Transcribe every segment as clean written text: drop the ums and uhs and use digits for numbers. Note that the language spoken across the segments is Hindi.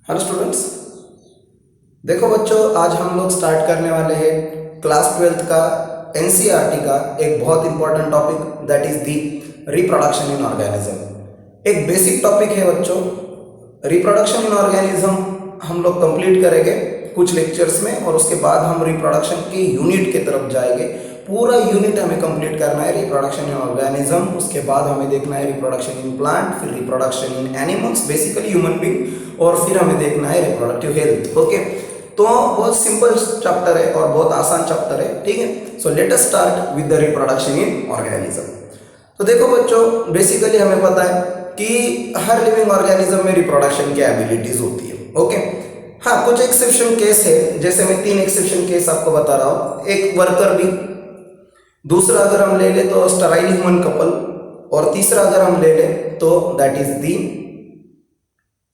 Hello students. देखो बच्चों, आज हम लोग स्टार्ट करने वाले हैं क्लास 12th का एनसीईआरटी का एक बहुत important topic, that is the reproduction in organism. एक बेसिक टॉपिक है बच्चों। रिप्रोडक्शन इन ऑर्गेनिज्म हम लोग कंप्लीट करेंगे कुछ लेक्चर्स में, और उसके बाद हम रिप्रोडक्शन के यूनिट की तरफ जाएंगे। पूरा यूनिट हमें कंप्लीट करना है रिप्रोडक्शन इन ऑर्गेनिज्म। उसके बाद हमें देखना है रिप्रोडक्शन इन प्लांट, फिर reproduction in animals, basically human being, और फिर हमें देखना है रिप्रोडक्टिव हेल्थ। ओके, तो बहुत सिंपल चैप्टर है और बहुत आसान चैप्टर है, ठीक है। सो let us start with the reproduction in organism. तो देखो बच्चों, बेसिकली हमें पता है कि हर लिविंग ऑर्गेनिज्म में रिप्रोडक्शन की एबिलिटीज होती है। ओके, हाँ, कुछ एक्सेप्शन केस है, जैसे मैं 3 एक्सेप्शन केस आपको बता रहा हूँ। एक वर्कर बी, दूसरा अगर हम ले ले तो स्टराइल ह्यूमन कपल, और तीसरा अगर हम ले ले तो that is the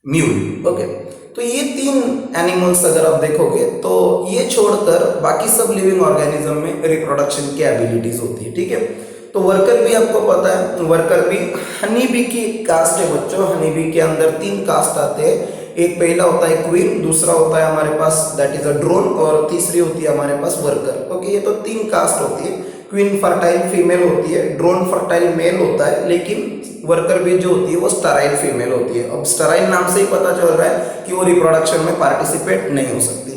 mule. Okay, तो ये 3 एनिमल्स अगर आप देखोगे तो ये छोड़कर बाकी सब लिविंग ऑर्गेनिज्म में रिप्रोडक्शन की एबिलिटीज होती है, ठीक है। तो वर्कर भी आपको पता है, वर्कर भी हनी बी की कास्ट है बच्चों। हनी बी के अंदर 3 कास्ट आते हैं। एक पहला होता है क्वीन, दूसरा होता है हमारे पास दैट इज अ ड्रोन, और तीसरी होती है हमारे पास वर्कर। ओके, ये तो 3 कास्ट होती है। क्वीन फर्टाइल फीमेल होती है, ड्रोन फर्टाइल मेल होता है, लेकिन वर्कर भी जो होती है वो स्टराइल फीमेल होती है। अब स्टराइल नाम से ही पता चल रहा है कि वो रिप्रोडक्शन में पार्टिसिपेट नहीं हो सकती।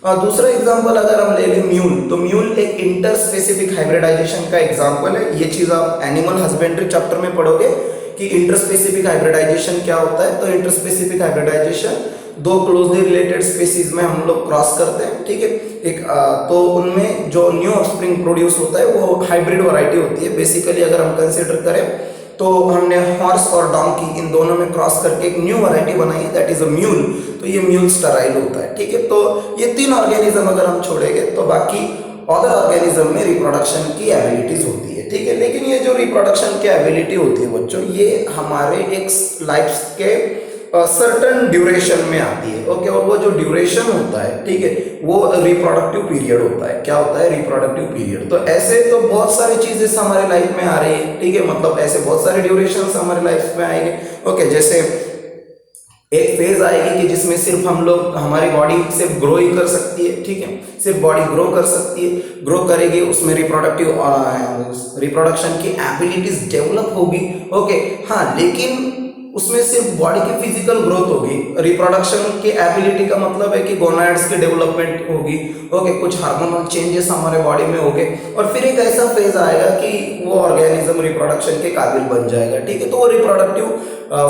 और दूसरा एग्जांपल अगर हम ले लें म्यूल, तो म्यूल एक इंटर स्पेसिफिक हाइब्रिडाइजेशन का एग्जांपल है। ये चीज आप एनिमल हस्बेंड्री चैप्टर में पढ़ोगे कि इंटर स्पेसिफिक हाइब्रिडाइजेशन क्या होता है। तो interspecific hybridisation 2 closely related species में हम लोग क्रॉस करते हैं, ठीक है। तो उनमें जो न्यू ऑफस्प्रिंग प्रोड्यूस होता है वो हाइब्रिड वैरायटी होती है। बेसिकली अगर हम कंसीडर करें तो हमने हॉर्स और डोंकी इन दोनों में क्रॉस करके एक न्यू वैरायटी बनाई है, दैट इज अ म्यूल। तो ये म्यूल स्टराइल होता है, ठीक है। तो ये 3 ऑर्गेनिज्म अगर हम छोड़ेंगे तो बाकी अदर ऑर्गेनिज्म में रिप्रोडक्शन की एबिलिटीज होती है, ठीक है। लेकिन ये जो रिप्रोडक्शन की एबिलिटी होती है बच्चों, ये हमारे एक लाइफ के सर्टन ड्यूरेशन में आती है। ओके, और वो जो ड्यूरेशन होता है, ठीक है, वो रिप्रोडक्टिव पीरियड होता है। क्या होता है? Reproductive period. तो ऐसे तो बहुत सारी चीजें हमारे लाइफ में आ रही है, ठीक है। मतलब ऐसे बहुत सारे ड्यूरेशन हमारे लाइफ में आएंगे। ओके, जैसे एक फेज आएगी कि जिसमें सिर्फ हम लोग, हमारी बॉडी सिर्फ ग्रो ही कर सकती है, ठीक है। सिर्फ बॉडी ग्रो कर सकती है, ग्रो करेगी, उसमें रिप्रोडक्शन की एबिलिटीज डेवलप होगी। ओके, हाँ, लेकिन उसमें सिर्फ बॉडी की फिजिकल ग्रोथ होगी। रिप्रोडक्शन की एबिलिटी का मतलब है कि गोनाड्स की डेवलपमेंट होगी। ओके, कुछ हार्मोनल चेंजेस हमारे बॉडी में होंगे, और फिर एक ऐसा फेज आएगा कि वो ऑर्गेनिज्म रिप्रोडक्शन के काबिल बन जाएगा, ठीक है। तो वो रिप्रोडक्टिव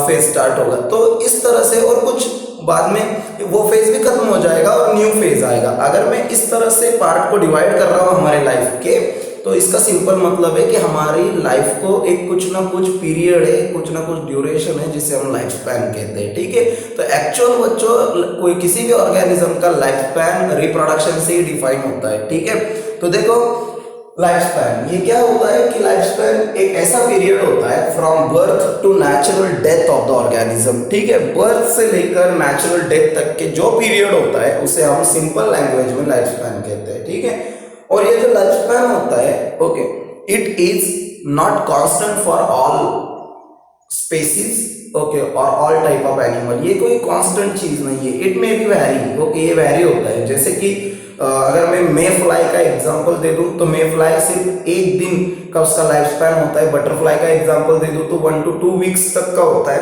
फेज स्टार्ट होगा। तो इस तरह से, और कुछ बाद में वो फेज भी खत्म हो जाएगा और न्यू फेज आएगा। अगर मैं इस तरह से पार्ट को डिवाइड कर रहा हूँ हमारे लाइफ के, तो इसका सिंपल मतलब है कि हमारी लाइफ को एक कुछ ना कुछ पीरियड है, कुछ ना कुछ ड्यूरेशन है, जिसे हम लाइफ स्पैन कहते हैं, ठीक है। तो एक्चुअल बच्चों, कोई किसी भी ऑर्गेनिज्म का लाइफ स्पैन रिप्रोडक्शन से ही डिफाइन होता है, ठीक है। तो देखो, लाइफ स्पैन ये क्या होता है कि लाइफ स्पैन एक ऐसा पीरियड होता है from birth to natural death of the organism, ठीक है। बर्थ से लेकर नेचुरल डेथ तक के जो पीरियड होता है उसे हम सिंपल लैंग्वेज में लाइफ स्पैन कहते हैं, ठीक है। और ये जो लाइफ स्पैन होता है, okay, it is not constant for all species, okay, और ऑल टाइप ऑफ एनिमल। ये कोई कांस्टेंट चीज नहीं है, it may be vary. Okay, ये वैरी होता है। जैसे कि अगर मैं मे फ्लाई का एग्जांपल दे दूं तो मे फ्लाई सिर्फ 1 दिन का उसका लाइफ स्पैन होता है। बटरफ्लाई का एग्जांपल दे दूं तो 1 to 2 वीक्स तक का होता है।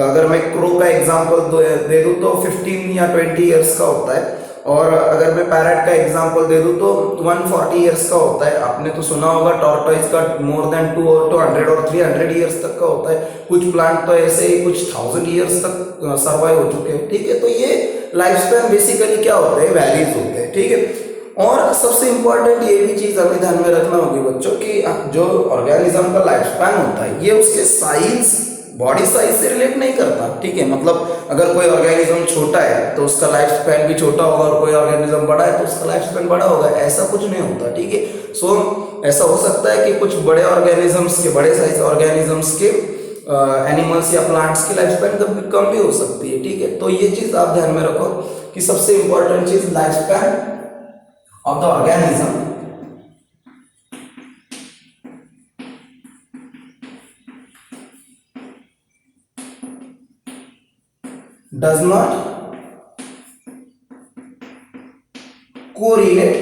अगर मैं क्रो का एग्जांपल दे दूं तो 15 या 20 ईयर्स का होता है। और अगर मैं पैरट का एग्जांपल दे दूं तो 140 ईयर्स का होता है। आपने तो सुना होगा टॉर्टोइज का मोर देन 200 और 300 ईयर्स तक का होता है। कुछ प्लांट तो ऐसे ही कुछ 1000 ईयर्स तक सर्वाइव हो चुके हैं, ठीक है। तो ये लाइफ स्पैन बेसिकली क्या होते हैं? वैरीज होते हैं, ठीक है। और सबसे इंपॉर्टेंट ये भी चीज हमें ध्यान में रखना होगी बच्चों कि जो ऑर्गेनिज्म का लाइफ स्पैन होता है, ये उसके साइज, बॉडी साइज से रिलेट नहीं करता, ठीक है। मतलब अगर कोई ऑर्गेनिज्म छोटा है तो उसका लाइफ स्पैन भी छोटा होगा, और कोई ऑर्गेनिज्म बड़ा है तो उसका लाइफ स्पैन बड़ा होगा। ऐसा कुछ नहीं होता, ठीक है। सो ऐसा हो सकता है कि कुछ बड़े ऑर्गेनिजम्स के, बड़े साइज ऑर्गेनिजम्स के एनिमल्स या प्लांट्स की लाइफ स्पैन कम भी हो सकती है, ठीक है। तो ये चीज आप ध्यान में रखो कि सबसे इंपॉर्टेंट चीज life span of the organism does not correlate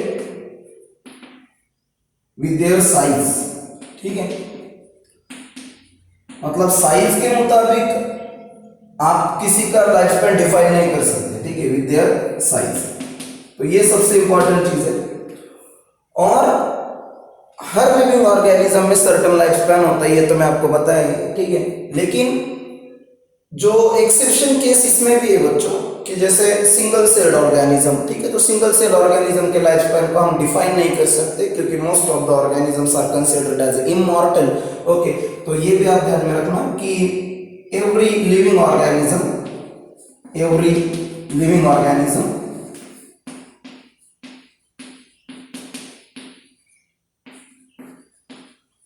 with their size, ठीक है। मतलब साइज के मुताबिक आप किसी का लाइफ स्पैन डिफाइन नहीं कर सकते, ठीक है, विद देयर साइज। तो ये सबसे इंपॉर्टेंट चीज है। और हर लिविंग ऑर्गेनिज्म में सर्टेन लाइफ स्पैन होता है, ये तो मैं आपको बताया ही, ठीक है। लेकिन जो एक्सेप्शन केस इसमें भी है बच्चों, कि जैसे सिंगल सेल्ड ऑर्गेनिज्म, ठीक है, तो सिंगल सेल ऑर्गेनिज्म के लाइफ स्पैन को हम डिफाइन नहीं कर सकते, क्योंकि most of the organisms are considered as immortal. Okay, तो ये भी आप ध्यान में रखना कि every living organism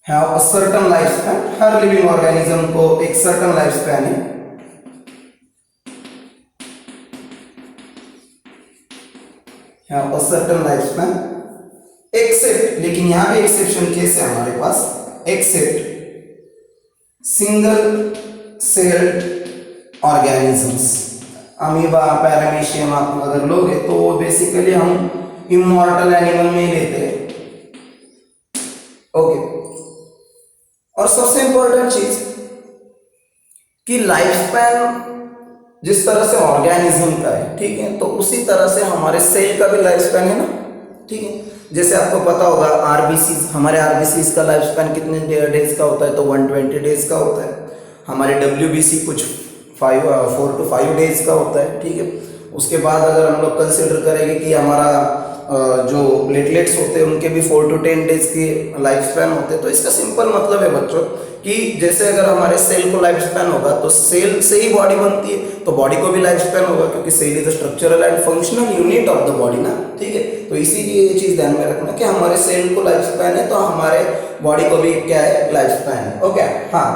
have a certain life span. हर लिविंग ऑर्गेनिज्म को एक सर्टेन लाइफ स्पैन है, have a certain lifespan, except, लेकिन यहां भी एक्सेप्शन केस है हमारे पास, except single celled organisms. Amoeba, paramecium आप अगर लोगे तो वो बेसिकली हम इमॉर्टल एनिमल में ही लेते हैं। ओके, और सबसे इंपॉर्टेंट चीज कि लाइफ स्पैन जिस तरह से ऑर्गेनिज्म का है, ठीक है, तो उसी तरह से हमारे सेल का भी लाइफ स्पैन है ना, ठीक है। जैसे आपको पता होगा आरबीसीज, हमारे आरबीसीज का लाइफ स्पैन कितने डेज का होता है, तो 120 डेज का होता है। हमारे डब्ल्यूबीसी कुछ 4 to 5 डेज का होता है, ठीक है। उसके बाद अगर हम लोग कंसिडर करेंगे कि हमारा जो प्लेटलेट्स होते हैं उनके भी 4 to 10 डेज की लाइफ स्पैन होते हैं। तो इसका सिंपल मतलब है बच्चों कि जैसे अगर हमारे सेल को लाइफ स्पैन होगा तो सेल से ही बॉडी बनती है, तो बॉडी को भी लाइफ स्पैन होगा, क्योंकि cell is the structural and functional unit of the body ना, ठीक है। तो इसीलिए ये चीज ध्यान में रखना कि हमारे सेल को लाइफ स्पैन है तो हमारे बॉडी को भी क्या है, लाइफ स्पैन है। ओके, हाँ,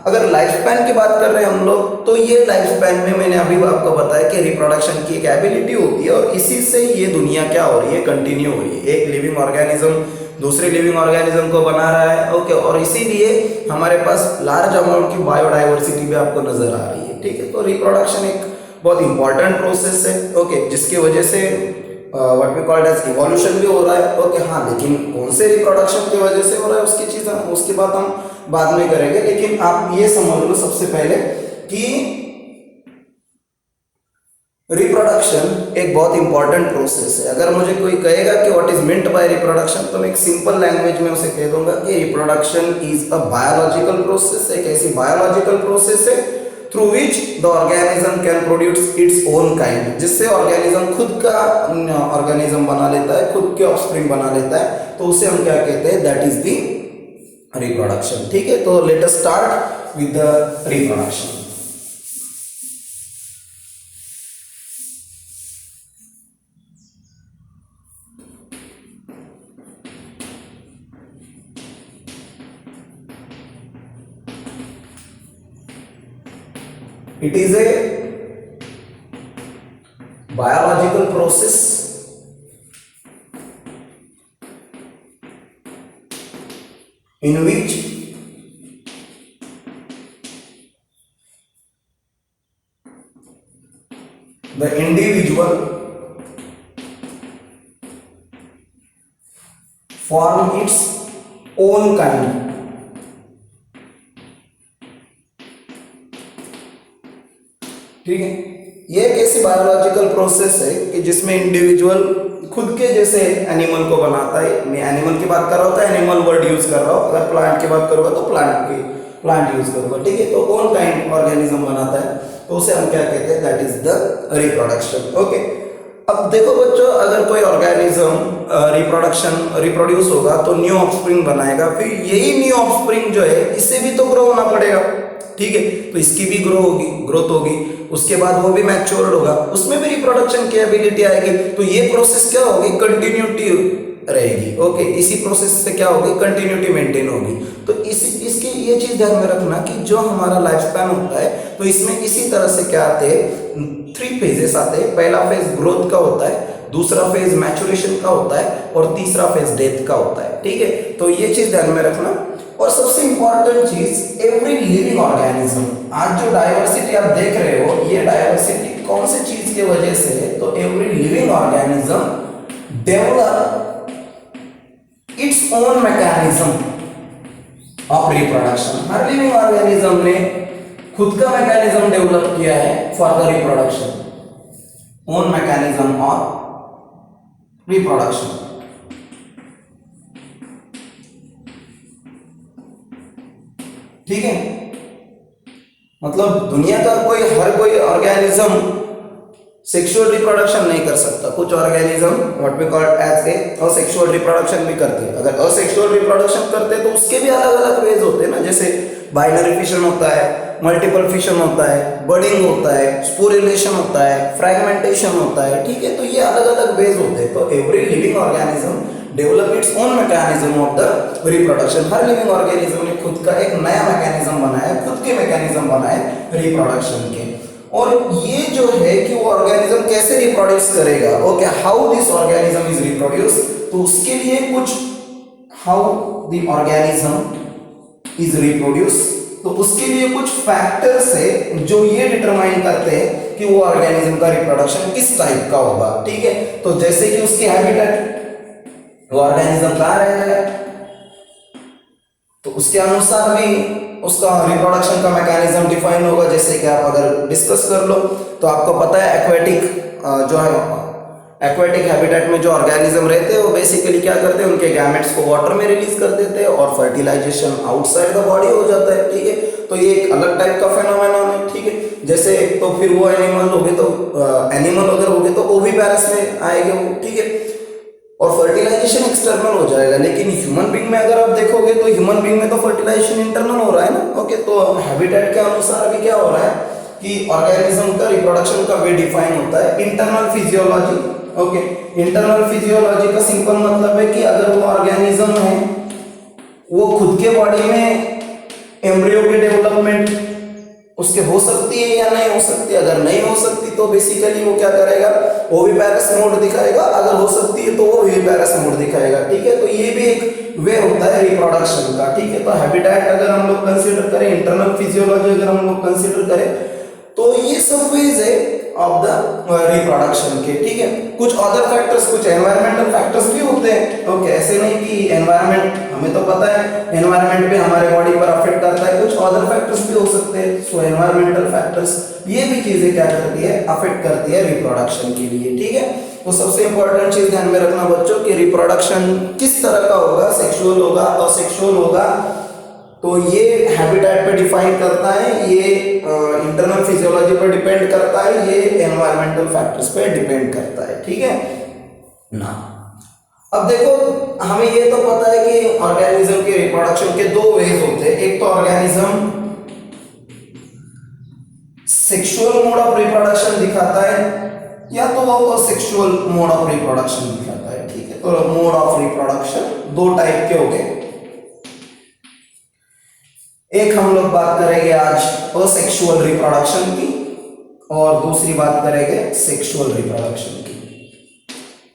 अगर लाइफ स्पैन की बात कर रहे हैं हम लोग, तो ये लाइफ स्पैन में मैंने अभी आपको बताया कि रिप्रोडक्शन की एक एबिलिटी होती है, और इसी से ये दुनिया क्या हो रही है, कंटिन्यू हो रही है। एक लिविंग ऑर्गेनिज्म दूसरे लिविंग ऑर्गेनिज्म को बना रहा है, ओके, और इसीलिए हमारे पास लार्ज अमाउंट की बायोडाइवर्सिटी भी आपको नजर आ रही है, ठीक है। तो रिप्रोडक्शन एक बहुत इंपॉर्टेंट प्रोसेस है, ओके, जिसकी वजह से what we called as evolution भी हो रहा है, ओके, हाँ। लेकिन कौन से रिप्रोडक्शन की वजह से हो रहा है उसकी चीज उसकी बात हम बाद में करेंगे। लेकिन आप ये समझ लो सबसे पहले कि रिप्रोडक्शन एक बहुत इंपॉर्टेंट प्रोसेस है। अगर मुझे कोई कहेगा कि what is meant by reproduction, तो मैं एक सिंपल लैंग्वेज में उसे कह दूंगा कि reproduction is a biological process, एक ऐसी बायोलॉजिकल प्रोसेस है through which the organism can produce its own kind, जिससे ऑर्गेनिज्म खुद का ऑर्गेनिज्म बना लेता है, खुद के ऑफस्प्रिंग बना लेता है, तो उसे हम क्या कहते हैं, दैट इज द रिप्रोडक्शन, ठीक है। तो late us start with the reproduction. It is a biological process in which the individual form its own kind, ठीक है। ये एक ऐसी बायोलॉजिकल प्रोसेस है कि जिसमें इंडिविजुअल खुद के जैसे एनिमल को बनाता है। मैं एनिमल की बात कर रहा होता है, एनिमल वर्ड यूज कर रहा हूँ। अगर प्लांट की बात करूँगा तो प्लांट यूज करूँगा, ठीक है। तो कौन काइंड ऑर्गेनिज्म बनाता है, तो उसे हम क्या कहते हैं, that is the reproduction, okay. अब देखो बच्चों, अगर कोई ऑर्गेनिज्म रिप्रोड्यूस होगा तो न्यू ऑफस्प्रिंग बनाएगा, फिर यही न्यू ऑफस्प्रिंग जो है इससे भी तो ग्रो होना पड़ेगा, ठीक है। तो इसकी भी ग्रोथ होगी, उसके बाद वो भी मैच्योर्ड होगा, उसमें भी रिप्रोडक्शन की एबिलिटी आएगी। तो ये प्रोसेस क्या होगी, कंटिन्यूटी रहेगी, ओके। इसी प्रोसेस से क्या होगी, कंटिन्यूटी मेंटेन होगी। तो इसकी ये चीज ध्यान में रखना कि जो हमारा लाइफ स्पैन होता है, तो इसमें इसी तरह से क्या आते हैं, 3 फेजेस आते हैं। पहला फेज ग्रोथ का होता है, दूसरा फेज मैच्योरेशन का होता है, और तीसरा फेज डेथ का होता है, ठीक है। तो ये चीज ध्यान में रखना। और सबसे इंपॉर्टेंट चीज, एवरी लिविंग ऑर्गेनिज्म, आज जो डाइवर्सिटी आप देख रहे हो, ये डाइवर्सिटी कौन सी चीज की वजह से है, तो every living organism develop its own mechanism of reproduction. Her living organism ने खुद का मैकेनिज्म डेवलप किया है for the reproduction, own mechanism of reproduction. ठीक है, मतलब दुनिया का हर कोई ऑर्गेनिज्म सेक्सुअल रिप्रोडक्शन नहीं कर सकता। कुछ organism what we call as a asexual reproduction भी करते हैं। अगर असेक्सुअल रिप्रोडक्शन करते हैं तो उसके भी अलग अलग वेज होते हैं ना, जैसे बाइनरी फिशन होता है, मल्टीपल फिशन होता है, बडिंग होता है, स्पोरिलेशन होता है, फ्रैगमेंटेशन होता है। ठीक है, तो ये अलग अलग वेज होते हैं। तो every living organism develop its own mechanism of the reproduction. Her living organism ने खुद का एक नया मैकेनिज्म बनाया, खुद के मैकेनिज्म बनाए रिप्रोडक्शन के। और ये जो है कि वो ऑर्गेनिज्म कैसे रिप्रोड्यूस करेगा, okay, how this organism is reproduce, तो उसके लिए कुछ how the organism is reproduce, तो उसके लिए कुछ फैक्टर्स है जो ये डिटरमाइन करते हैं कि वो ऑर्गेनिज्म का रिप्रोडक्शन किस टाइप का होगा। ठीक है, तो जैसे कि उसकी हैबिटेट, वो ऑर्गेनिज्म कहाँ रहेगा, तो उसके अनुसार भी उसका रिप्रोडक्शन का मैकेनिज्म डिफाइन होगा। जैसे कि आप अगर डिस्कस कर लो तो आपको पता है एक्वेटिक जो है एक्वेटिक हैबिटेट में जो ऑर्गेनिज्म रहते हैं वो बेसिकली क्या करते हैं, उनके गैमेट्स को वाटर में रिलीज कर देते हैं और फर्टिलाइजेशन आउटसाइड द बॉडी हो जाता है। ठीक है, तो ये एक अलग टाइप का फेनोमेनन है। ठीक है, जैसे तो फिर वो एनिमल हो गए तो एनिमल अगर हो गए तो ओविपेरस में आएंगे वो। ठीक है, और फर्टिलाइजेशन एक्सटर्नल हो जाएगा। लेकिन ह्यूमन बीइंग में अगर आप देखोगे तो ह्यूमन बीइंग में तो फर्टिलाइजेशन इंटरनल हो रहा है ना। ओके, तो हैबिटेट के अनुसार भी क्या हो रहा है कि ऑर्गेनिज्म का रिप्रोडक्शन का वे डिफाइन होता है। Internal physiology, okay, internal physiology का सिंपल मतलब है कि अगर वो ऑर्गेनिज्म है वो खुद के बॉडी में एम्ब्रियो की डेवलपमेंट उसके हो सकती है या नहीं हो सकती। अगर नहीं हो सकती तो बेसिकली वो क्या करेगा, ओविपेरस मोड दिखाएगा। अगर हो सकती है तो वो विविपेरस मोड दिखाएगा। ठीक है, तो ये भी एक वे होता है रिप्रोडक्शन का। ठीक है, तो हैबिटेट अगर हम लोग कंसीडर करें, इंटरनल फिजियोलॉजी अगर हम लोग कंसीडर करें तो ये सब वेज है ऑफ द रिप्रोडक्शन के। ठीक है, कुछ अदर फैक्टर्स, कुछ एनवायरमेंटल फैक्टर्स भी होते हैं। ओके, ऐसे नहीं कि एनवायरमेंट, हमें तो पता है एनवायरमेंट भी हमारे बॉडी पर अफेक्ट करता है, कुछ अदर फैक्टर्स भी हो सकते हैं। सो एनवायरमेंटल फैक्टर्स ये भी चीजें क्या करती है, अफेक्ट करती है रिप्रोडक्शन के लिए। ठीक है, तो सबसे इंपॉर्टेंट चीज ध्यान में रखना बच्चों कि रिप्रोडक्शन किस तरह का होगा, सेक्सुअल होगा, असेक्सुअल होगा, तो ये हैबिटेट पे डिफाइन करता है, ये इंटरनल फिजियोलॉजी पर डिपेंड करता है, ये एनवायरमेंटल फैक्टर्स पे डिपेंड करता है। ठीक है ना। अब देखो, हमें ये तो पता है कि ऑर्गेनिज्म के रिप्रोडक्शन के दो वेज होते हैं। एक तो organism sexual mode of reproduction दिखाता है या तो वो सेक्सुअल मोड ऑफ रिप्रोडक्शन दिखाता है। ठीक है, तो मोड ऑफ रिप्रोडक्शन दो टाइप के हो गए। एक हम लोग बात करेंगे आज असेक्सुअल रिप्रोडक्शन की और दूसरी बात करेंगे सेक्सुअल रिप्रोडक्शन की।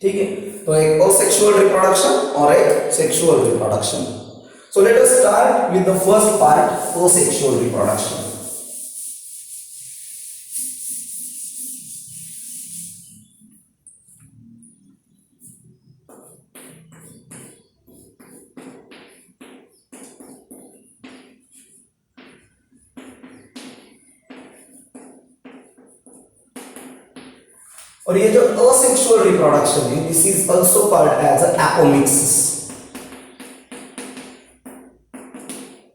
ठीक है, तो एक असेक्सुअल रिप्रोडक्शन और एक sexual reproduction. So let us start with the first part, asexual reproduction. और ये जो असेक्सुअल रिप्रोडक्शन है, this is also called as apomixis.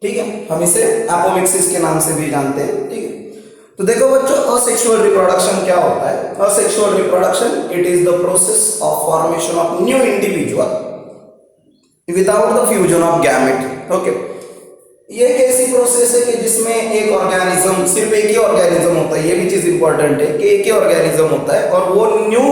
ठीक है, हम इसे एपोमिक्सिस के नाम से भी जानते हैं। ठीक है, तो देखो बच्चों, असेक्सुअल रिप्रोडक्शन क्या होता है। Asexual reproduction, it is the process of formation of new individual without the fusion of gamete. Okay, ये एक ऐसी प्रोसेस है कि जिसमें एक ऑर्गेनिज्म, सिर्फ एक ही ऑर्गेनिज्म होता है, ये भी चीज इंपॉर्टेंट है कि एक ही ऑर्गेनिज्म होता है और वो न्यू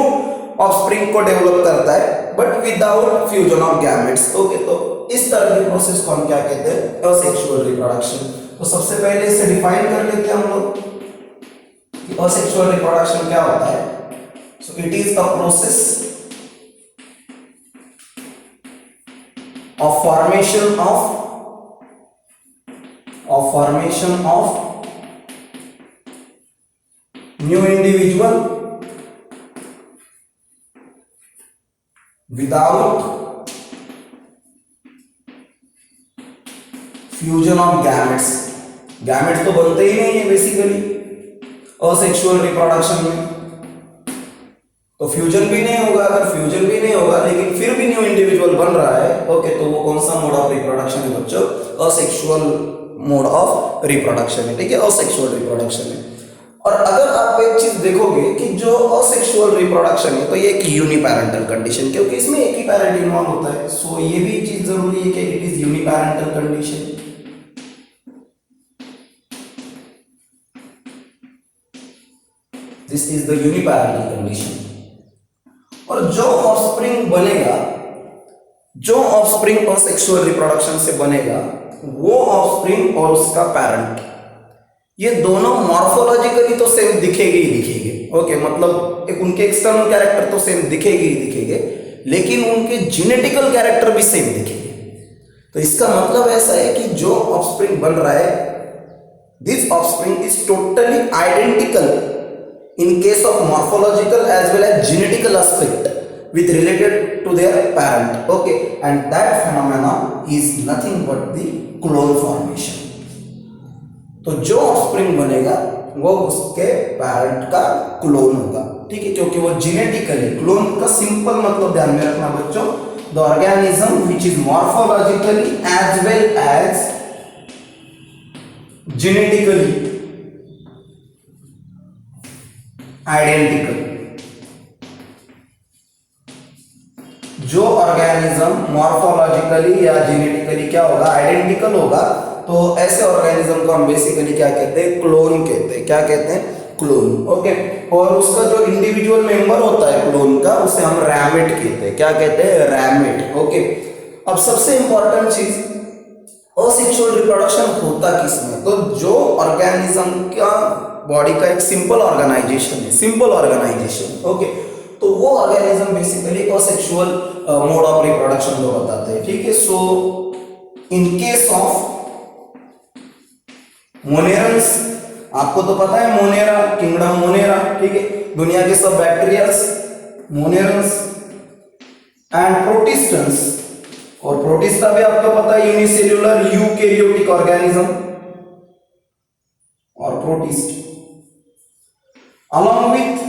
ऑफस्प्रिंग को डेवलप करता है but without fusion of gametes. Okay, तो इस तरह की प्रोसेस को हम क्या कहते हैं, असेक्सुअल रिप्रोडक्शन। तो सबसे पहले इसे डिफाइन कर लेते हैं हम लोग कि असेक्सुअल रिप्रोडक्शन क्या होता है। So it is a process of formation of new individual without fusion of gametes. Gametes तो बनते ही नहीं है बेसिकली असेक्सुअल रिप्रोडक्शन में, तो फ्यूजन भी नहीं होगा। अगर फ्यूजन भी नहीं होगा लेकिन फिर भी न्यू इंडिविजुअल बन रहा है, ओके, तो वो कौन सा मोड ऑफ रिप्रोडक्शन है बच्चों? असेक्सुअल मोड ऑफ रिप्रोडक्शन है, ठीक है, असेक्सुअल रिप्रोडक्शन है। और अगर आप एक चीज देखोगे कि जो असेक्सुअल रिप्रोडक्शन है तो ये एक यूनिपैरेंटल कंडीशन, क्योंकि इसमें एक ही पैरेंट इन्वॉल्व होता है, सो ये भी चीज जरूरी है कि it is uniparental condition. This is the uniparental condition. और जो ऑफस्प्रिंग बनेगा, जो ऑफस्प्रिंग असेक्सुअल रिप्रोडक्शन से बनेगा, वो ऑफस्प्रिंग और उसका पैरेंट, ये दोनों मॉर्फोलॉजिकली तो सेम दिखेंगे ही दिखेंगे, ओके, मतलब एक उनके एक्सटर्नल कैरेक्टर तो सेम दिखेंगे ही दिखेंगे, लेकिन उनके जेनेटिकल कैरेक्टर भी सेम दिखेंगे। तो इसका मतलब ऐसा है कि जो ऑफस्प्रिंग बन रहा है, this offspring is totally identical in case of morphological as well as genetical aspect with related to their parent, okay, and that phenomenon is nothing but the clone formation। तो जो ऑफस्प्रिंग बनेगा वो उसके पैरेंट का क्लोन होगा, ठीक है, क्योंकि वो जेनेटिकली, क्लोन का सिंपल मतलब ध्यान में रखना बच्चों, the organism which is morphologically as well as genetically identical. जो ऑर्गेनिज्म मॉर्फोलॉजिकली या जेनेटिकली क्या होगा? आइडेंटिकल होगा, तो ऐसे ऑर्गेनिज्म को हम बेसिकली क्या कहते हैं? क्लोन कहते हैं। क्या कहते हैं? Clone, okay. और उसका जो इंडिविजुअल मेंबर होता है क्लोन का, उसे हम रैमेट कहते हैं। क्या कहते हैं? रैमेट, ओके। अब सबसे इंपॉर्टेंट चीज, असेक्सुअल रिप्रोडक्शन होता किसमें? तो जो ऑर्गेनिज्म का बॉडी का एक सिंपल ऑर्गेनाइजेशन है, सिंपल ऑर्गेनाइजेशन, ओके, तो वो organism basically asexual mode of reproduction को बताते हैं, ठीक है। सो इन केस ऑफ मोनेरंस, आपको तो पता है मोनेरा, किंगडम मोनेरा, ठीक है, दुनिया के सब बैक्टीरियाज मोनेरंस एंड प्रोटिस्टंस, और प्रोटिस्टा भी आपको पता है यूनिसेल्युलर यूकैरियोटिक ऑर्गेनिज्म और protist, along with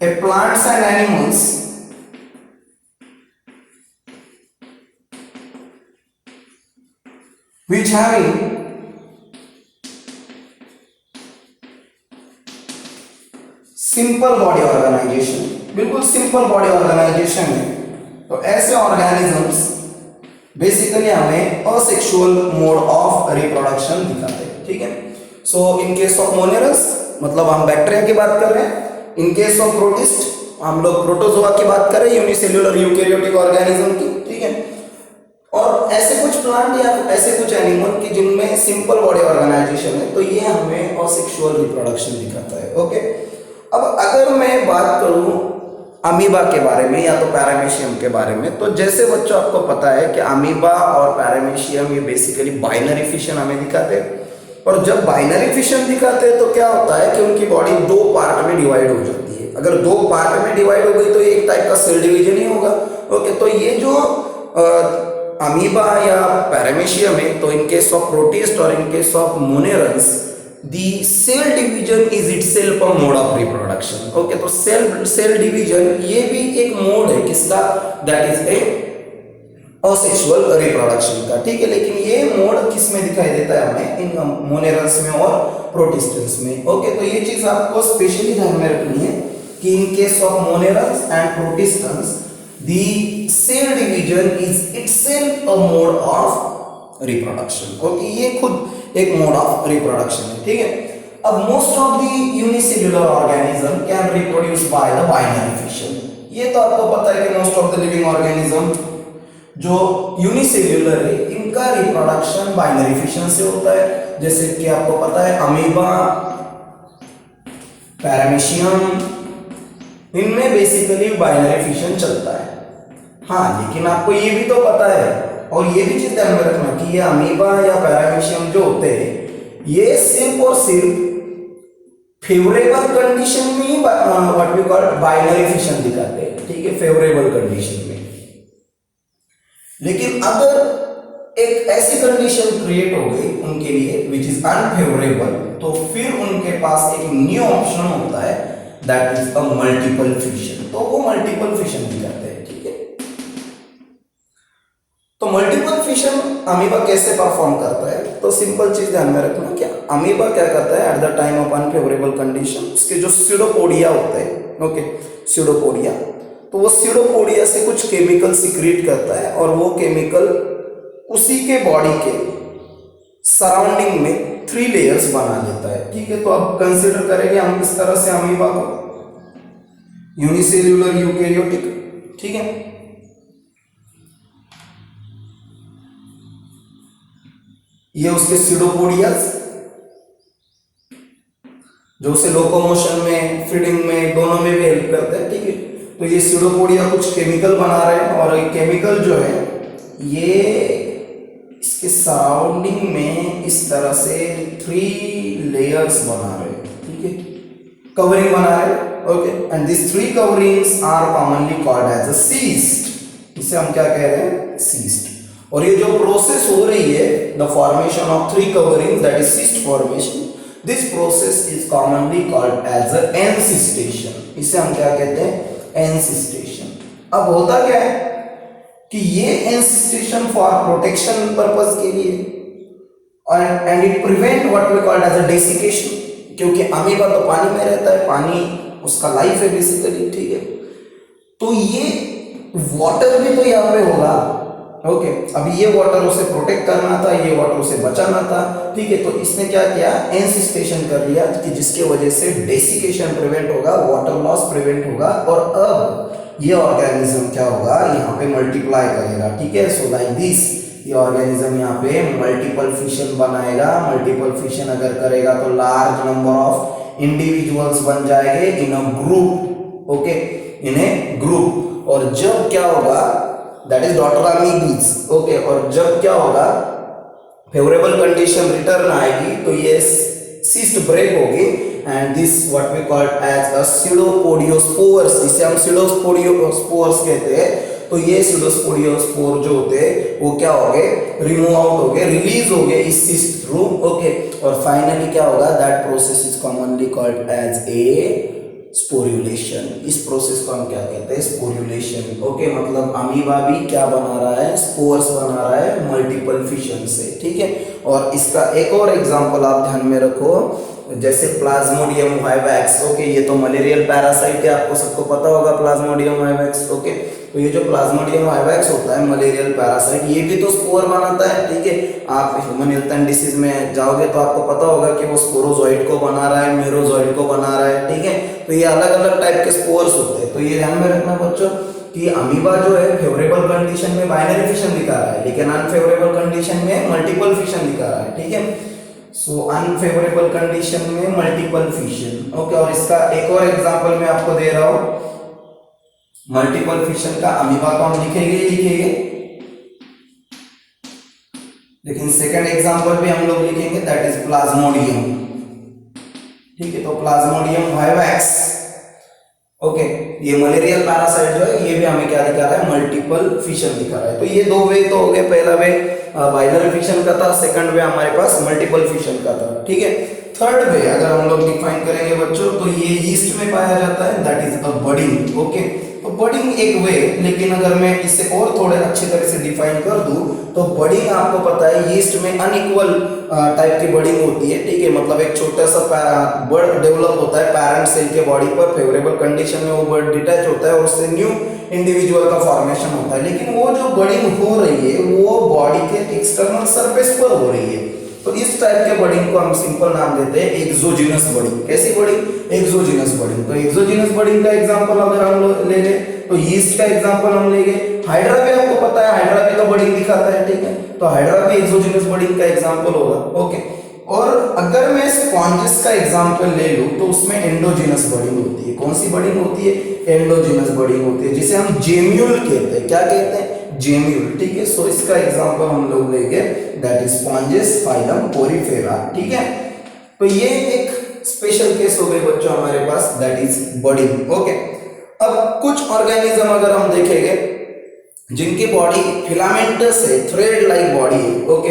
a plants and animals which having simple body organisation, बिल्कुल सिंपल बॉडी ऑर्गेनाइजेशन है, तो ऐसे ऑर्गेनिजम्स बेसिकली हमें असेक्सुअल मोड ऑफ रिप्रोडक्शन दिखाते हैं, ठीक है। सो इन केस ऑफ मोनेरस, मतलब हम बैक्टीरिया की बात कर रहे हैं। इन केस ऑफ प्रोटिस्ट, हम लोग प्रोटोजोआ की बात कर रहे हैं, यूनिसेल्युलर यूकैरियोटिक ऑर्गेनिज्म की, ठीक है। और ऐसे कुछ प्लांट या ऐसे कुछ एनिमल की जिनमें सिंपल बॉडी ऑर्गेनाइजेशन है, तो ये हमें असेक्सुअल रिप्रोडक्शन दिखाता है, ओके। अब अगर मैं बात करूं अमीबा के बारे में या तो पैरामीशियम के बारे में, तो जैसे बच्चों आपको पता है कि अमीबा और पैरामीशियम ये बेसिकली बाइनरी फिशन हमें दिखाते हैं, और जब बाइनरी फिशन दिखाते हैं तो क्या होता है कि उनकी बॉडी दो पार्ट में डिवाइड हो जाती है। अगर दो पार्ट में डिवाइड हो गई तो एक टाइप का सेल डिवीजन ही होगा, ओके। तो ये जो अमीबा या पैरामीशियम है, तो इन केस ऑफ प्रोटिस्ट और in case of monerans, the cell division is itself a mode of reproduction, okay। तो सेल डिवीजन ये भी एक मोड है किसका? That is a asexual reproduction का, ठीक है। लेकिन ये मोड किस में दिखाई देता है? हमें इन मोनेरंस में और प्रोटिस्टेंस में, ओके। तो ये चीज आपको स्पेशली ध्यान में रखनी है कि in case of monerans and protistans the cell division is itself a mode of reproduction, okay. ये खुद एक मोड ऑफ रिप्रोडक्शन है, ठीक है। अब most of the unicellular organism can reproduce by the binary fission. ये तो आपको पता है कि most of the living organism जो यूनिसेल्युलर है, इनका रिप्रोडक्शन बाइनरी फिशन से होता है। जैसे कि आपको पता है अमीबा, पैरामीशियम, इनमें बेसिकली बाइनरी फिशन चलता है। हाँ, लेकिन आपको ये भी तो पता है और ये भी चीज ध्यान में रखना कि ये अमीबा या पैरामीशियम जो होते हैं, ये सिर्फ और सिर्फ फेवरेबल कंडीशन में what we call binary fission दिखाते हैं, ठीक है, फेवरेबल कंडीशन में। लेकिन अगर एक ऐसी कंडीशन क्रिएट हो गई उनके लिए विच इज अनफेवरेबल, तो फिर उनके पास एक न्यू ऑप्शन होता है, that is a multiple fission. तो वो मल्टीपल फिशन दिखाते हैं, ठीक है। तो मल्टीपल फिशन अमीबा कैसे परफॉर्म करता है? तो सिंपल चीज ध्यान में रखना, क्या अमीबा क्या करता है at the time of unfavourable condition, उसके जो स्यूडोपोडिया होते हैं, ओके, स्यूडोपोडिया, तो वो स्यूडोपोडिया से कुछ केमिकल सिक्रीट करता है और वो केमिकल उसी के बॉडी के सराउंडिंग में 3 लेयर्स बना देता है, ठीक है। तो अब कंसीडर करेंगे हम इस तरह से अमीबा को, यूनिसेल्यूलर यूकेरियोटिक, ठीक है। ये उसके स्यूडोपोडियाज जो उसे लोकोमोशन में, फीडिंग में, दोनों में भी हेल्प करते हैं, ठीक है। तो ये स्यूडोपोडिया कुछ केमिकल बना रहे हैं और ये केमिकल जो है ये इसके सराउंडिंग में इस तरह से 3 लेयर्स बना रहे हैं, ठीक है, कवरिंग बना रहे हैं, okay. And this 3 coverings are commonly called as a cyst. इसे हम क्या कह रहे हैं? सीस्ट। और ये जो प्रोसेस हो रही है, the formation of 3 coverings, that is cyst formation, this process is commonly called as a encystation. इसे हम क्या कहते हैं? एनसिस्टेशन। अब होता क्या है कि ये एनसिस्टेशन फॉर प्रोटेक्शन पर्पस के लिए, and it prevent what we called as a desiccation, क्योंकि अमीबा तो पानी में रहता है, पानी उसका लाइफ है बेसिकली, ठीक है। तो ये वाटर भी तो यहाँ पे होगा, ओके। अभी ये वाटर उसे प्रोटेक्ट करना था, ये वाटर उसे बचाना था, ठीक है। तो इसने क्या किया? एनसिस्टेशन कर लिया, कि जिसके वजह से डेसिकेशन प्रिवेंट होगा, वाटर लॉस प्रिवेंट होगा, और अब ये ऑर्गेनिज्म क्या होगा? यहाँ पे मल्टीप्लाई करेगा, ठीक है। सो लाइक दिस ये ऑर्गेनिज्म यहाँ पे मल्टीपल फिशन बनाएगा। मल्टीपल फिशन अगर करेगा तो लार्ज नंबर ऑफ इंडिविजुअल्स बन जाएंगे in a group, okay, in a group. और जब क्या होगा? That is daughter amoebae, okay. और जब क्या होगा? फेवरेबल कंडीशन रिटर्न आएगी तो ये सिस्ट ब्रेक होगी, and this what we call as a pseudopodiospores. इसे हम स्यूडोपोडियोस्पोर्स कहते हैं। तो ये स्यूडोपोडियोस्पोर जो होते हैं वो क्या हो गए? रिमूव आउट हो गए, रिलीज हो गए इस सिस्ट थ्रू, ओके। और फाइनली क्या होगा? That process is commonly called as a sporulation. इस प्रोसेस को हम क्या कहते हैं? स्पोर्युलेशन, ओके। मतलब अमीबा भी क्या बना रहा है? स्पोर्स बना रहा है मल्टीपल फिशन से, ठीक है। और इसका एक और एग्जांपल आप ध्यान में रखो, जैसे प्लाज्मोडियम वाइवैक्स, ओके। ये तो मलेरियल पैरासाइट है, आपको सबको पता होगा प्लाज्मोडियम वाइवैक्स, ओके। तो ये जो प्लाज्मोडियम वाइवैक्स होता है मलेरियल पैरासाइट, ये भी तो स्पोर बनाता है, ठीक है। आप ह्यूमन यूथन डिसीज में जाओगे तो आपको पता होगा कि वो स्पोरोजोइड को बना रहा है, मेरोजोइड को बना रहा है, ठीक है। तो ये अलग अलग टाइप के स्पोर्स होते हैं। तो ये ध्यान में रखना बच्चों कि अमीबा जो है फेवरेबल कंडीशन में बाइनरी फिशन दिखा रहा है, लेकिन अनफेवरेबल कंडीशन में मल्टीपल फिशन दिखा रहा है, ठीक है। सो अनफेवरेबल कंडीशन में मल्टीपल फिशन, ओके। और इसका एक और एग्जांपल मैं आपको दे रहा हूं मल्टीपल फिशन का। अमीबा को हम लिखेंगे, लेकिन सेकंड एग्जांपल भी हम लोग लिखेंगे, दैट इज प्लाज्मोडियम, ठीक है। तो प्लाज्मोडियम वाइवैक्स, ओके। ये मलेरियल पैरासाइट जो है ये भी हमें क्या दिखा रहा है? मल्टीपल फिशन दिखा रहा है। तो ये 2 वे तो हो गए, पहला वे बाइनरी फिशन का था, सेकंड वे हमारे पास मल्टीपल फिशन का था, ठीक है। थर्ड वे अगर हम लोग डिफाइन करेंगे बच्चों, तो ये यीस्ट में पाया जाता है, that is a budding, okay. तो बडिंग एक वे, लेकिन अगर मैं इसे और थोड़े अच्छी तरह से डिफाइन कर दूं तो बडिंग आपको पता है यीस्ट में अनइक्वल टाइप की बडिंग होती है, ठीक है। मतलब एक छोटा सा बर्ड डेवलप होता है पैरेंट सेल के बॉडी पर, फेवरेबल कंडीशन में वो बर्ड डिटैच होता है और उससे न्यू इंडिविजुअल का फॉर्मेशन होता है। लेकिन वो जो बडिंग हो रही है वो बॉडी के एक्सटर्नल सरफेस पर हो रही है। तो इस टाइप के बडिंग को हम सिंपल नाम देते हैं एक्सोजिनस बडिंग। कैसी बडिंग? Exogenous budding. तो एक्सोजिनस बडिंग का एग्जांपल अगर हम लोग ले लें तो यीस्ट का एग्जांपल हम लेंगे। हाइड्रा भी आपको पता है, हाइड्रा भी तो बडिंग दिखाता है, ठीक है। तो हाइड्रा भी एक्सोजिनस बडिंग का एग्जांपल होगा, ओके। और अगर मैं स्पॉन्जेस का एग्जांपल ले लूं तो उसमें एंडोजिनस बडिंग होती है। कौन सी बडिंग होती है? एंडोजिनस बडिंग होती है, जिसे हम जेम्यूल कहते हैं। क्या कहते हैं? जेम्यूल, ठीक है। सो इसका एग्जांपल हम लोग लेंगे, that is sponges phylum Porifera, ठीक है। तो ये एक स्पेशल केस हो गए बच्चों हमारे पास, दैट इज बर्डिंग। ओके, अब कुछ ऑर्गेनिज्म अगर हम देखेंगे जिनकी बॉडी फिलामेंटस है, थ्रेड लाइक बॉडी है, ओके,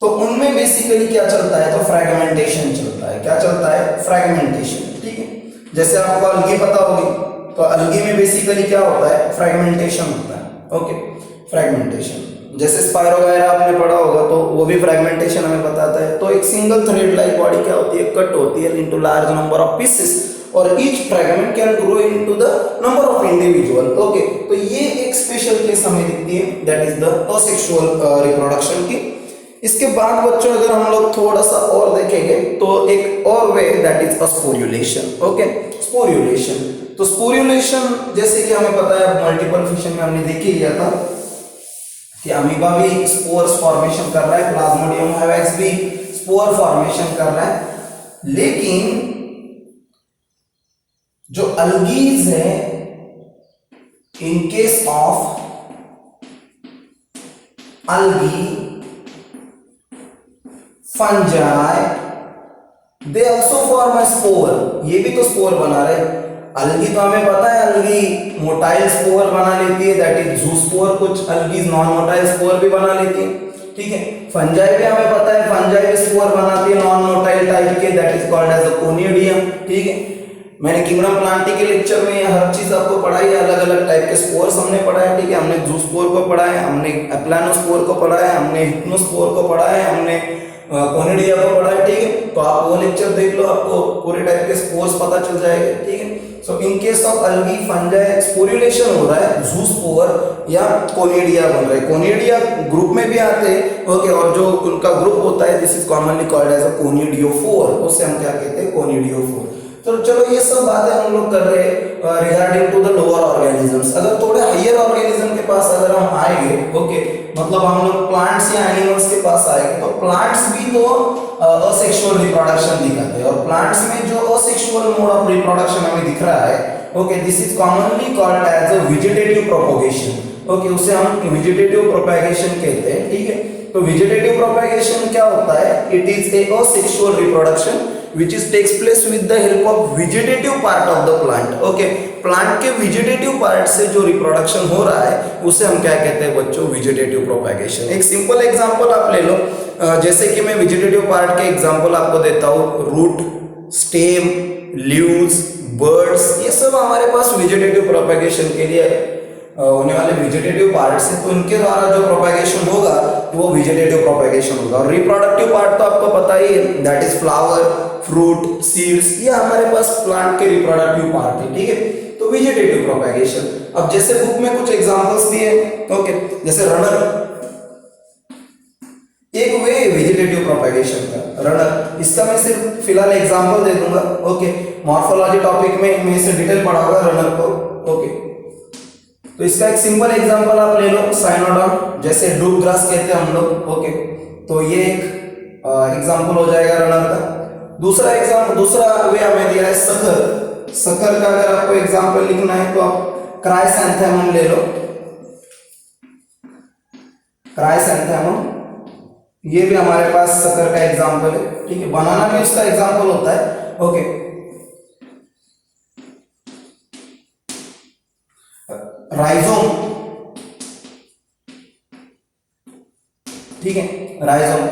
तो उनमें बेसिकली क्या चलता है, तो फ्रैगमेंटेशन चलता है। क्या चलता है? फ्रैगमेंटेशन। ठीक है, जैसे आपको अलगी पता होगी, तो अलगी में बेसिकली क्या होता है? फ्रैगमेंटेशन होता है। ओके, फ्रैगमेंटेशन, जैसे स्पाइरो वगैरह आपने पढ़ा होगा तो वो भी फ्रैगमेंटेशन हमें बताता है। तो एक सिंगल थ्रेड लाइक बॉडी क्या होती है? कट होती है into large number of pieces, और each fragment can grow into the number of individual. Okay, तो ये एक स्पेशल केस हमें दिखती है, that is the asexual reproduction की। इसके बाद बच्चों अगर हम लोग थोड़ा सा और देखेंगे तो एक और वे, दैट इज स्पोर्युलेशन। ओके, स्पोर्युलेशन, तो स्पोर्युलेशन जैसे कि हमें पता है मल्टीपल फिशन में हमने देख ही लिया था कि अमीबा भी स्पोर्स फॉर्मेशन कर रहा है, प्लाज्मोडियम हैवेक्स भी स्पोर फॉर्मेशन कर रहा है, लेकिन जो अल्गीज है, इन case of algae, fungi, they also form a spore। ये भी तो स्पोर बना रहे। अलगी तो हमें पता है अलगी मोटाइल स्पोर बना लेती है, दैट इज जूस्पोर। कुछ अलगीज नॉन मोटाइल स्पोर भी बना लेती है। ठीक है, फंजाई भी हमें पता है, फंजाई भी स्पोर बनाती है नॉन मोटाइल टाइप के, that is called as a conidium. ठीक है, मैंने किंगडम प्लांटी के लेक्चर में हर चीज आपको पढ़ाई है, अलग अलग टाइप के स्पोर्स हमने पढ़ा है। ठीक है, हमने जूस्पोर को पढ़ा है, हमने एप्लानोस्पोर को पढ़ा है, हमने हिप्नोस्पोर को पढ़ा है, हमने कोनिडिया को पढ़ा है। ठीक है, तो आप वो लेक्चर देख लो, आपको पूरे टाइप के स्पोर्स पता चल जाएगा। ठीक है, सो इन केस ऑफ अलगी फंजाई स्पोर्युलेशन हो रहा है, जूस्पोर या कोनिडिया बन रहा है। कोनिडिया ग्रुप में भी आते हैं। ओके, और जो उनका ग्रुप होता है this is commonly called as a conidiophore, उसे हम क्या कहते हैं? कोनिडियोफोर। तो चलो ये सब बातें हम लोग कर रहे हैं regarding to the lower organisms. अगर थोड़े हायर ऑर्गेनिज्म के पास अगर हम आएंगे, ओके, मतलब हम लोग प्लांट्स या एनिमल्स के पास आएंगे, तो प्लांट्स भी तो असेक्सुअल रिप्रोडक्शन दिखाते हैं, और प्लांट्स में जो असेक्सुअल मोड ऑफ रिप्रोडक्शन हमें दिख रहा है, okay, this is commonly called as a vegetative propagation. Okay, उसे हम वेजिटेटिव प्रोपगेशन कहते हैं। ठीक है, तो वेजिटेटिव प्रोपगेशन क्या होता है? It is a asexual reproduction which is takes place with the help of vegetative part of the plant। okay, plant के वेजिटेटिव पार्ट से जो रिप्रोडक्शन हो रहा है उसे हम क्या कहते हैं बच्चों? Vegetative propagation. एक सिंपल एग्जांपल आप ले लो, जैसे कि मैं वेजिटेटिव पार्ट के एग्जांपल आपको देता हूँ, रूट, स्टेम, लीव्स, बर्ड्स, ये सब हमारे पास वेजिटेटिव प्रोपगेशन के लिए होने वाले वेजिटेटिव पार्ट से, तो इनके द्वारा जो प्रोपगेशन होगा वो वेजिटेटिव प्रोपगेशन होगा। और रिप्रोडक्टिव पार्ट तो आपको पता ही है, that is flower, fruit, seeds, ये हमारे पास प्लांट के रिप्रोडक्टिव पार्ट है। ठीक है, तो वेजिटेटिव प्रोपगेशन। अब जैसे बुक में कुछ एग्जांपल्स दिए, ओके, जैसे रनर एक वे वेजिटेटिव प्रोपगेशन का, रनर। इसका मैं सिर्फ फिलहाल एग्जांपल दे दूंगा। ओके, मॉर्फोलॉजी टॉपिक में मैं इसे डिटेल पढ़ाऊंगा रनर को। ओके, तो इसका एक सिंपल एग्जांपल आप ले लो, साइनोडॉन, जैसे डूब ग्रास कहते हैं हम लोग। ओके, तो ये एक एग्जांपल हो जाएगा रनर का। दूसरा एग्जांपल, दूसरा वे हमें दिया है सकर। सकर का अगर आपको एग्जांपल लिखना है तो आप क्राइसैंथेमम ले लो, क्राइसैंथेमम, ये भी हमारे पास सकर का एग्जांपल है। ठीक है, बनाना भी उसका एग्जांपल होता है। ओके, राइजोम, ठीक है, राइजोम,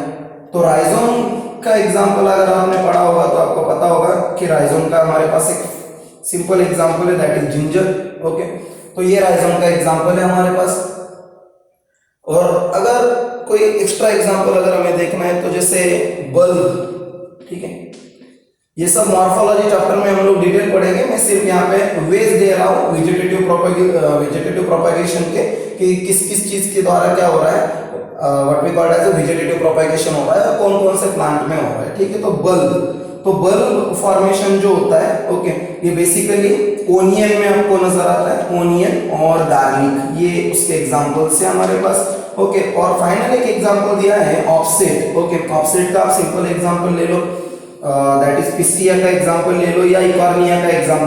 तो राइजोम का एग्जांपल अगर आपने पढ़ा होगा तो आपको पता होगा कि राइजोम का हमारे पास एक सिंपल एग्जांपल है, दैट इज जिंजर। ओके, तो ये राइजोम का एग्जांपल है हमारे पास। और अगर कोई एक्स्ट्रा एग्जांपल अगर हमें देखना है तो जैसे बल्ब, ठीक है, ये सब मॉर्फोलॉजी चैप्टर में हम लोग डिटेल पढ़ेंगे। मैं सिर्फ यहाँ पे वेज दे रहा हूँ वेजिटेटिव प्रोपगेशन के, कि किस किस चीज के द्वारा क्या हो रहा है, what we called as a vegetative propagation हो रहा है, और कौन कौन से प्लांट में हो रहा है। ठीक है, तो बल्ब फॉर्मेशन जो होता है, ओके, ये बेसिकली ओनियन में आपको नजर आता है, ओनियन और गार्लिक, ये उसके एग्जांपल्स है हमारे पास। ओके, और फाइनल एक एग्जांपल दिया है ऑफसेट। ओके, ऑफसेट का आप सिंपल एग्जांपल ले लो, दैट इज पिस्टिया का एग्जांपल ले लो, या इकॉर्निया का एग्जांपल